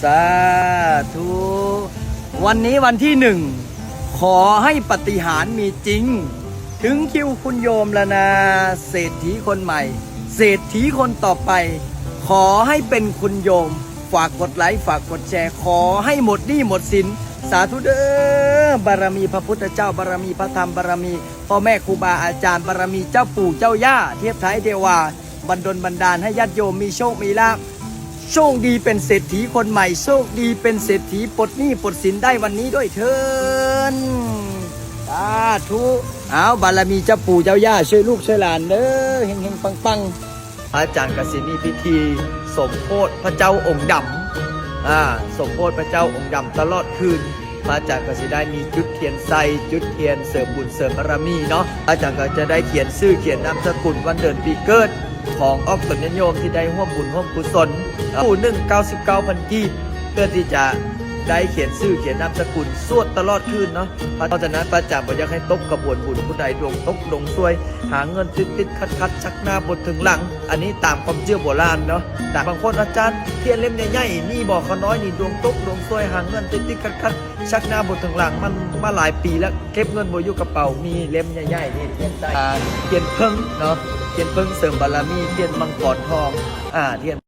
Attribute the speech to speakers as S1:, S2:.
S1: สาธุวันนี้วันที่หนึ่งขอให้ปาฏิหาริย์มีจริงถึงคิวคุณโยมแล้วนะเศรษฐีคนใหม่เศรษฐีคนต่อไปขอให้เป็นคุณโยมฝากกดไลค์ฝากกดแชร์ขอให้หมดหนี้หมดสินสาธุเด้อบารมีพระพุทธเจ้าบารมีพระธรรมบารมีพ่อแม่ครูบาอาจารย์บารมีเจ้าปู่เจ้าย่าเทพไทยเทวาบันดลบันดาลให้ญาติโยมมีโชคมีลาภโชคดีเป็นเศรษฐีคนใหม่โชคดีเป็นเศรษฐีปลดหนี้ปลดสินได้วันนี้ด้วยเถินสาธุเอาบารมีเจ้าปู่เจ้าย่าช่วยลูกช่วยหลานเด้อเฮงๆปังๆอาจารย์กสิมีพิธีสมโภชพระเจ้าองค์ดำสมโภชพระเจ้าองค์ดำตลอดคืนพระอาจารย์ก็จะได้มีจุดเทียนใสจุดเทียนเสริมบุญเสริมบารมีเนาะอาจารย์ก็จะได้เขียนชื่อเขียนนามสกุลวันเดือนปีเกิดของออกตนญาติโยมที่ได้ร่วมบุญร่วมกุศลผู้199,000 กีบเพื่อที่จะได้เขียนชื่อเขียนนามสกุลสวดตลอดคืนเนาะเพราะฉะนั้นพระอาจารย์บอกอยากให้ตกกระบวนบุญผู้ใดดวงตกดวงซวยหาเงินติดขัดชักหน้าบนถึงหลังอันนี้ตามความเชื่อโบราณเนาะแต่บางคนอาจารย์เทียนเล่มใหญ่ๆนี่บอกเขาน้อยนี่ดวงตกดวงซวยหาเงินติดขัดชักหน้าบนถึงหลังมันมาหลายปีแล้วเก็บเงินบนอยู่กระเป๋ามีเล่มใหญ่ๆนี่เทียนใสเทียนเพิ่งเนาะเทียนเพิ่งเสริมบารมีเทียนมังกรทองเทียน